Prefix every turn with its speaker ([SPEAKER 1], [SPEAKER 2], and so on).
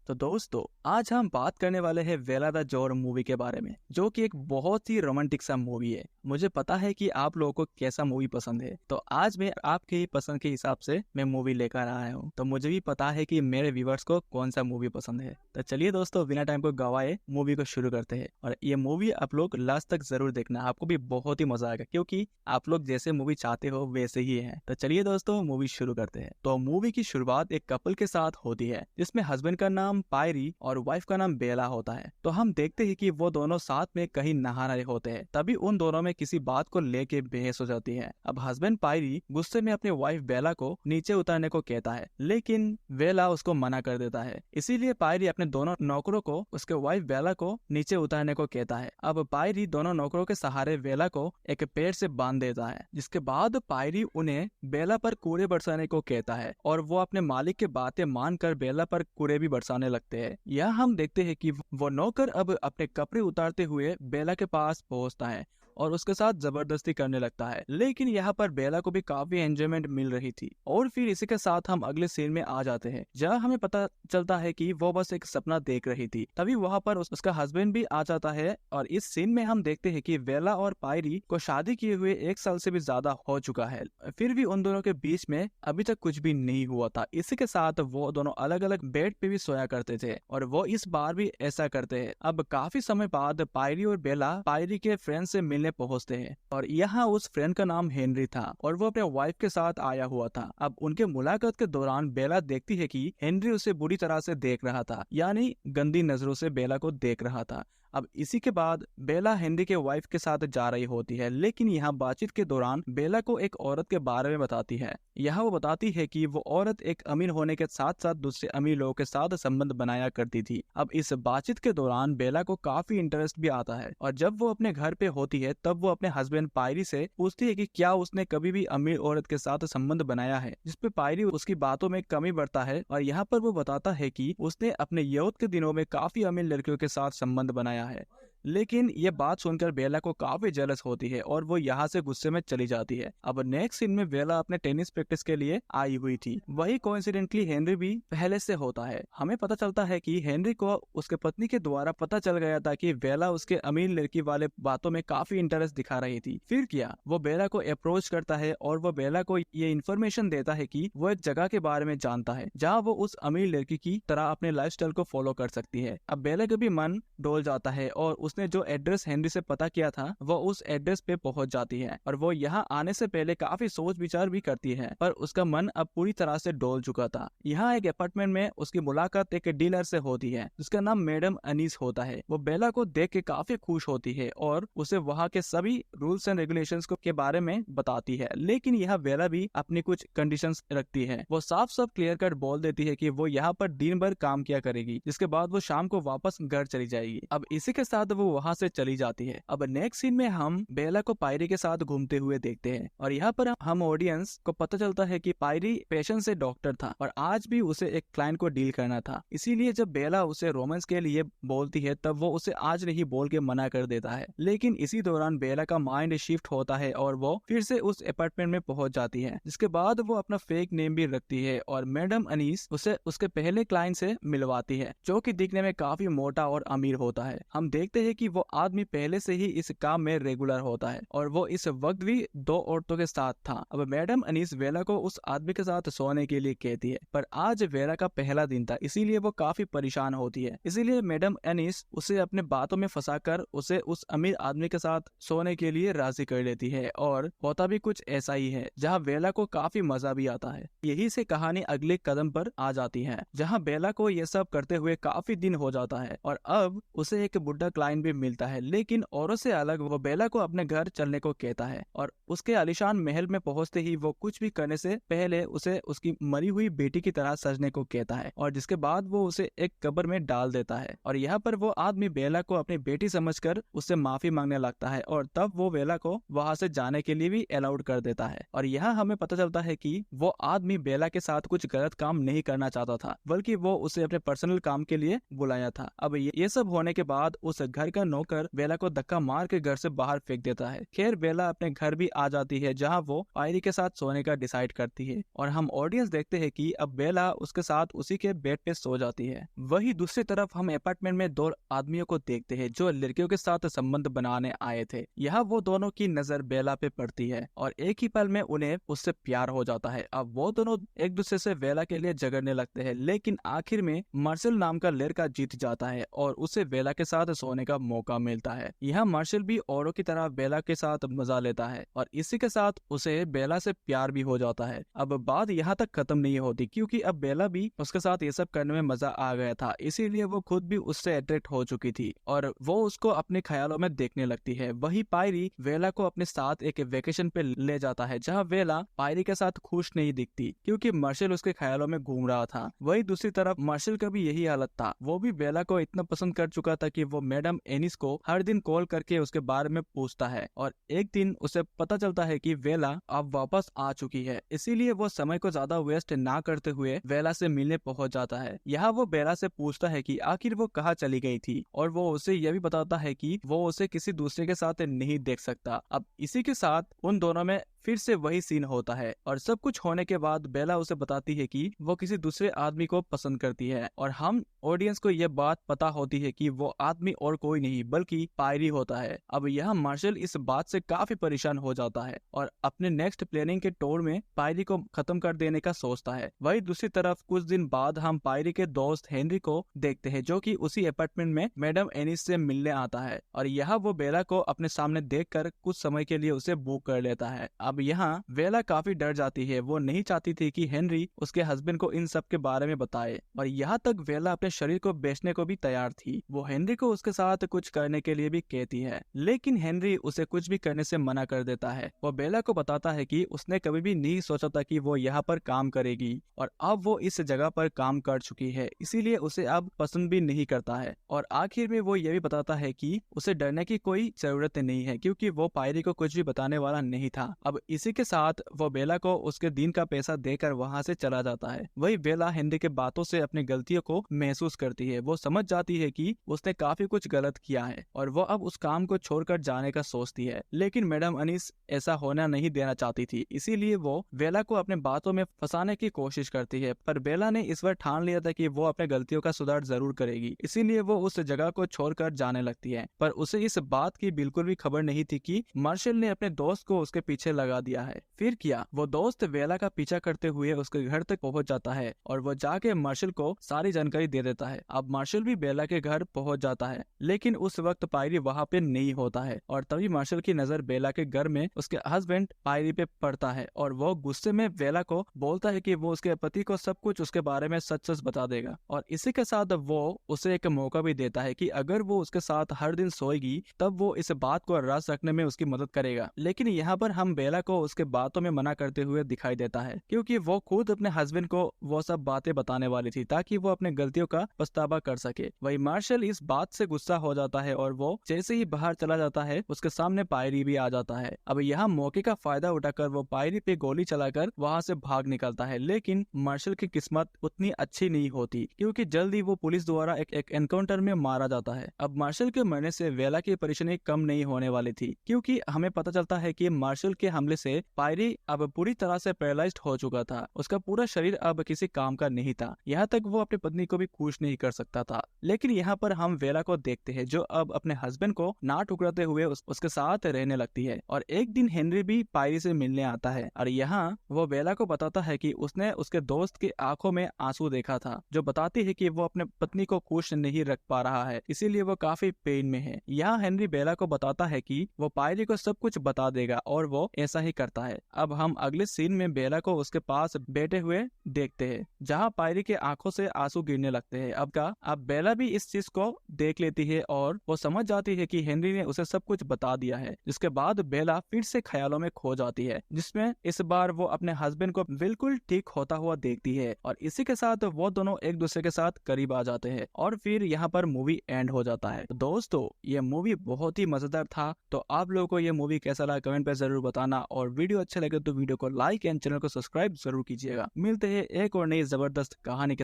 [SPEAKER 1] तो दोस्तों, आज हम बात करने वाले हैं वेला द जोर मूवी के बारे में, जो कि एक बहुत ही रोमांटिक सा मूवी है। मुझे पता है कि आप लोगों को कैसा मूवी पसंद है, तो आज मैं आपके ही पसंद के हिसाब से मैं मूवी लेकर आया हूँ। तो मुझे भी पता है कि मेरे व्यूवर्स को कौन सा मूवी पसंद है। तो चलिए दोस्तों, बिना टाइम को गवाए मूवी को शुरू करते हैं। और ये मूवी आप लोग लास्ट तक जरूर देखना, आपको भी बहुत ही मजा आएगा, क्योंकि आप लोग जैसे मूवी चाहते हो वैसे ही है। तो चलिए दोस्तों, मूवी शुरू करते हैं। तो मूवी की शुरुआत एक कपल के साथ होती है, जिसमें हस्बैंड का नाम पायरी और वाइफ का नाम बेला होता है। तो हम देखते हैं कि वो दोनों साथ में कहीं नहा रहे होते हैं। तभी उन दोनों में किसी बात को लेके बहस हो जाती है। अब हस्बैंड पायरी गुस्से में अपनी वाइफ बेला को नीचे उतरने को कहता है, लेकिन बेला उसको मना कर देता है। इसीलिए पायरी अपने दोनों नौकरों को उसके वाइफ बेला को नीचे उतारने को कहता है। अब पायरी दोनों नौकरों के सहारे बेला को एक पेड़ से बांध देता है, जिसके बाद पायरी उन्हें बेला पर कूड़े बरसाने को कहता है और वो अपने मालिक की बातें मानकर बेला पर कूड़े भी बरसाने लगते हैं। यहाँ हम देखते हैं कि वो नौकर अब अपने कपड़े उतारते हुए बेला के पास पहुंचता है और उसके साथ जबरदस्ती करने लगता है। लेकिन यहाँ पर बेला को भी काफी एंजॉयमेंट मिल रही थी। और फिर इसी के साथ हम अगले सीन में आ जाते हैं, जहाँ हमें पता चलता है कि वो बस एक सपना देख रही थी। तभी वहाँ पर उसका हस्बैंड भी आ जाता है और इस सीन में हम देखते हैं कि बेला और पायरी को शादी किए हुए 1 साल से भी ज्यादा हो चुका है, फिर भी उन दोनों के बीच में अभी तक कुछ भी नहीं हुआ था। इसी के साथ वो दोनों अलग अलग बेड पे भी सोया करते थे और वो इस बार भी ऐसा करते हैं। अब काफी समय बाद पायरी और बेला पायरी के फ्रेंड से मिलने पहुंचते हैं और यहाँ उस फ्रेंड का नाम हेनरी था और वो अपने वाइफ के साथ आया हुआ था। अब उनके मुलाकात के दौरान बेला देखती है कि हेनरी उसे बुरी तरह से देख रहा था, यानी गंदी नजरों से बेला को देख रहा था। अब इसी के बाद बेला हेनरी के वाइफ के साथ जा रही होती है, लेकिन यहाँ बातचीत के दौरान बेला को एक औरत के बारे में बताती है। यहाँ वो बताती है कि वो औरत एक अमीर होने के साथ साथ दूसरे अमीर लोगों के साथ संबंध बनाया करती थी। अब इस बातचीत के दौरान बेला को काफी इंटरेस्ट भी आता है और जब वो अपने घर पे होती है तब वो अपने हस्बैंड पायरी से पूछती है कि क्या उसने कभी भी अमीर औरत के साथ संबंध बनाया है, जिसपे पायरी उसकी बातों में कमी बढ़ता है और यहाँ पर वो बताता है कि उसने अपने यौवन के दिनों में काफी अमीर लड़कियों के साथ संबंध बनाया है। लेकिन ये बात सुनकर बेला को काफी जेलस होती है और वो यहाँ से गुस्से में चली जाती है। अब नेक्स्ट सीन में बेला अपने टेनिस प्रैक्टिस के लिए आई हुई थी। वही कोइंसिडेंटली हेनरी भी पहले से होता है। हमें पता चलता है कि हेनरी को उसके पत्नी के द्वारा पता चल गया था कि बेला उसके अमीर लड़की वाले बातों में काफी इंटरेस्ट दिखा रही थी। फिर क्या, वो बेला को अप्रोच करता है और वो बेला को ये इन्फॉर्मेशन देता है कि वो एक जगह के बारे में जानता है जहाँ वो उस अमीर लड़की की तरह अपने लाइफस्टाइल को फॉलो कर सकती है। अब बेला का भी मन डोल जाता है और उसने जो एड्रेस हेनरी से पता किया था वो उस एड्रेस पे पहुंच जाती है और वो यहाँ आने से पहले काफी सोच विचार भी करती है, पर उसका मन अब पूरी तरह से डोल चुका था। यहाँ एक अपार्टमेंट में उसकी मुलाकात एक डीलर से होती है, जिसका नाम मैडम अनीस होता है। वो बेला को देख के काफी खुश होती है और उसे वहाँ के सभी रूल्स एंड रेगुलेशंस के बारे में बताती है। लेकिन यहाँ बेला भी अपनी कुछ कंडीशंस रखती है। वो साफ साफ क्लियर कट बोल देती है कि वो यहाँ पर दिन भर काम किया करेगी, जिसके बाद वो शाम को वापस घर चली जाएगी। अब इसी के साथ वो वहाँ से चली जाती है। अब नेक्स्ट सीन में हम बेला को पायरी के साथ घूमते हुए देखते हैं और यहाँ पर हम ऑडियंस को पता चलता है कि पायरी पेशेंट से डॉक्टर था और आज भी उसे एक क्लाइंट को डील करना था। इसीलिए जब बेला उसे रोमांस के लिए बोलती है तब वो उसे आज नहीं बोल के मना कर देता है। लेकिन इसी दौरान बेला का माइंड शिफ्ट होता है और वो फिर से उस अपार्टमेंट में पहुंच जाती है, जिसके बाद वो अपना फेक नेम भी रखती है और मैडम अनीस उसे उसके पहले क्लाइंट से मिलवाती है, जो कि दिखने में काफी मोटा और अमीर होता है। हम देखते हैं कि वो आदमी पहले से ही इस काम में रेगुलर होता है और वो इस वक्त भी 2 औरतों के साथ था। अब मैडम अनीस वेला को उस आदमी के साथ सोने के लिए कहती है, पर आज वेला का पहला दिन था, इसीलिए वो काफी परेशान होती है। इसीलिए मैडम अनीस उसे अपने बातों में फंसाकर उसे उस अमीर आदमी के साथ सोने के लिए राजी कर लेती है और होता भी कुछ ऐसा ही है, जहाँ बेला को काफी मजा भी आता है। यही से कहानी अगले कदम पर आ जाती है, जहाँ बेला को ये सब करते हुए काफी दिन हो जाता है और अब उसे एक बुढ़ा क्लाइंट भी मिलता है। लेकिन औरों से अलग वो बेला को अपने घर चलने को कहता है और उसके आलीशान महल में पहुंचते ही वो कुछ भी करने से पहले उसे उसकी मरी हुई बेटी की तरह सजने को कहता है और जिसके बाद वो उसे एक कब्र में डाल देता है। और यहाँ पर वो आदमी बेला को अपनी बेटी समझकर उससे माफी मांगने लगता है और तब वो बेला को वहाँ से जाने के लिए भी अलाउड कर देता है। और यहाँ हमें पता चलता है कि वो आदमी बेला के साथ कुछ गलत काम नहीं करना चाहता था, बल्कि वो उसे अपने पर्सनल काम के लिए बुलाया था। अब ये सब होने के बाद उस घर घर का नौकर बेला को धक्का मार के घर से बाहर फेंक देता है। खैर बेला अपने घर भी आ जाती है जहाँ वो पायरी के साथ सोने का डिसाइड करती है और हम ऑडियंस देखते हैं कि अब बेला उसके साथ उसी के बेड पे सो जाती है। वही दूसरी तरफ हम अपार्टमेंट में दो आदमियों को देखते हैं जो लड़कियों के साथ संबंध बनाने आए थे। यहाँ वो दोनों की नजर बेला पे पड़ती है और एक ही पल में उन्हें उससे प्यार हो जाता है। अब वो दोनों एक दूसरे से बेला के लिए झगड़ने लगते हैं, लेकिन आखिर में मार्शल नाम का लड़का जीत जाता है और उसे बेला के साथ सोने का मौका मिलता है। यहाँ मार्शल भी औरों की तरह बेला के साथ मजा लेता है और इसी के साथ उसे बेला से प्यार भी हो जाता है। अब बात यहाँ तक खत्म नहीं होती क्योंकि अब बेला भी उसके साथ ये सब करने में मजा आ गया था, इसीलिए वो खुद भी उससे अट्रैक्ट हो चुकी थी और वो उसको अपने ख्यालों में देखने लगती है। वही पायरी वेला को अपने साथ एक वेकेशन पे ले जाता है जहाँ वेला पायरी के साथ खुश नहीं दिखती क्योंकि मार्शल उसके ख्यालों में घूम रहा था। वही दूसरी तरफ मार्शल का भी यही हालत था। वो भी बेला को इतना पसंद कर चुका था कि वो मैडम एनिस को हर दिन कॉल करके उसके बारे में पूछता है और एक दिन उसे पता चलता है कि वेला अब वापस आ चुकी है, इसीलिए वो समय को ज्यादा वेस्ट ना करते हुए वेला से मिलने पहुंच जाता है। यहाँ वो बेला से पूछता है कि आखिर वो कहाँ चली गई थी और वो उसे यह भी बताता है कि वो उसे किसी दूसरे के साथ नहीं देख सकता। अब इसी के साथ उन दोनों में फिर से वही सीन होता है और सब कुछ होने के बाद बेला उसे बताती है कि वो किसी दूसरे आदमी को पसंद करती है और हम ऑडियंस को यह बात पता होती है कि वो आदमी और कोई नहीं बल्कि पायरी होता है। अब यह मार्शल इस बात से काफी परेशान हो जाता है और अपने नेक्स्ट प्लानिंग के तौर में पायरी को खत्म कर देने का सोचता है। वही दूसरी तरफ कुछ दिन बाद हम पायरी के दोस्त हेनरी को देखते हैं जो कि उसी अपार्टमेंट में मैडम एनिस से मिलने आता है और यहाँ वो बेला को अपने सामने देखकर कुछ समय के लिए उसे बुक कर लेता है। अब यहाँ वेला काफी डर जाती है, वो नहीं चाहती थी कि हेनरी उसके हस्बैंड को इन सब के बारे में बताए और यहाँ तक वेला अपने शरीर को बेचने को भी तैयार थी। वो हेनरी को उसके साथ कुछ करने के लिए भी कहती है, लेकिन हेनरी उसे कुछ भी करने से मना कर देता है। वो बेला को बताता है कि उसने कभी भी नहीं सोचा था कि वो यहाँ पर काम करेगी और अब वो इस जगह पर काम कर चुकी है, इसीलिए उसे अब पसंद भी नहीं करता है। और आखिर में वो ये भी बताता है कि उसे डरने की कोई जरूरत नहीं है क्योंकि वो पायरी को कुछ भी बताने वाला नहीं था। अब इसी के साथ वो बेला को उसके दिन का पैसा देकर वहाँ से चला जाता है। वही बेला हेनरी के बातों से अपनी गलतियों को महसूस करती है। वो समझ जाती है कि उसने काफी कुछ गलत किया है और वो अब उस काम को छोड़कर जाने का सोचती है, लेकिन मैडम एनिस ऐसा होना नहीं देना चाहती थी, इसीलिए वो बेला को अपने बातों में फंसाने की कोशिश करती है। पर बेला ने इस बार ठान लिया था कि वो अपने गलतियों का सुधार जरूर करेगी, इसीलिए वो उस जगह को छोड़कर जाने लगती है। पर उसे इस बात की बिल्कुल भी खबर नहीं थी कि मार्शल ने अपने दोस्त को उसके पीछे लगा दिया है। फिर क्या, वो दोस्त बेला का पीछा करते हुए उसके घर तक पहुंच जाता है और वो जाके मार्शल को सारी जानकारी दे देता है। अब मार्शल भी बेला के घर पहुंच जाता है, लेकिन उस वक्त पायरी वहाँ पे नहीं होता है और तभी मार्शल की नजर बेला के घर में उसके हस्बैंड पायरी पे पड़ता है और वो गुस्से में बेला को बोलता है कि वो उसके पति को सब कुछ उसके बारे में सच सच बता देगा और इसी के साथ वो उसे एक मौका भी देता है कि अगर वो उसके साथ हर दिन सोएगी तब वो इस बात को राज रखने में उसकी मदद करेगा। लेकिन यहाँ पर हम बेला को उसके बातों में मना करते हुए दिखाई देता है क्योंकि वो खुद अपने हस्बैंड को वो सब बातें बताने वाली थी ताकि वो अपने गलतियों का पछतावा कर सके। वही मार्शल इस बात से गुस्सा हो जाता है और वो जैसे ही बाहर चला जाता है उसके सामने पायरी भी आ जाता है। अब यहाँ मौके का फायदा उठाकर वो पायरी पे गोली चलाकर वहाँ से भाग निकलता है, लेकिन मार्शल की किस्मत उतनी अच्छी नहीं होती क्योंकि जल्द ही वो पुलिस द्वारा एक एनकाउंटर में मारा जाता है। अब मार्शल के मरने से वेला की परेशानी कम नहीं होने वाली थी क्योंकि हमें पता चलता है कि मार्शल के हमले से पायरी अब पूरी तरह से पैरालाइज्ड हो चुका था। उसका पूरा शरीर अब किसी काम का नहीं था, यहाँ तक वो अपनी पत्नी को भी खुश नहीं कर सकता था। लेकिन यहाँ पर हम वेला को देखते हैं जो अब अपने हस्बैंड को ना ठुकराते हुए उसके साथ रहने लगती है और एक दिन हेनरी भी पायरी से मिलने आता है और यहाँ वो वेला को बताता है कि उसने उसके दोस्त की आंखों में आंसू देखा था जो बताती है कि वो अपने पत्नी को खुश नहीं रख पा रहा है, इसीलिए वो काफी पेन में है। यहाँ हेनरी बेला को बताता है कि वो पायरी को सब कुछ बता देगा और वो ऐसा ही करता है। अब हम अगले सीन में बेला को उसके पास बैठे हुए देखते हैं जहाँ पायरी के आंखों से आंसू गिरने लगते हैं। अब बेला भी इस चीज को देख लेती है और वो समझ जाती है कि हेनरी ने उसे सब कुछ बता दिया है, जिसके बाद बेला फिर से ख्यालों में खो जाती है जिसमें इस बार वो अपने हस्बैंड को बिल्कुल ठीक होता हुआ देखती है और इसी के साथ वो दोनों एक दूसरे के साथ करीब आ जाते हैं और फिर यहाँ पर मूवी एंड हो जाता है। दोस्तों ये मूवी बहुत ही मजेदार था, तो आप लोगों को ये मूवी कैसा लगा कमेंट पे जरूर बताना और वीडियो अच्छा लगे तो वीडियो को लाइक एंड चैनल को सब्सक्राइब जरूर कीजिएगा। मिलते हैं एक और नई जबरदस्त कहानी के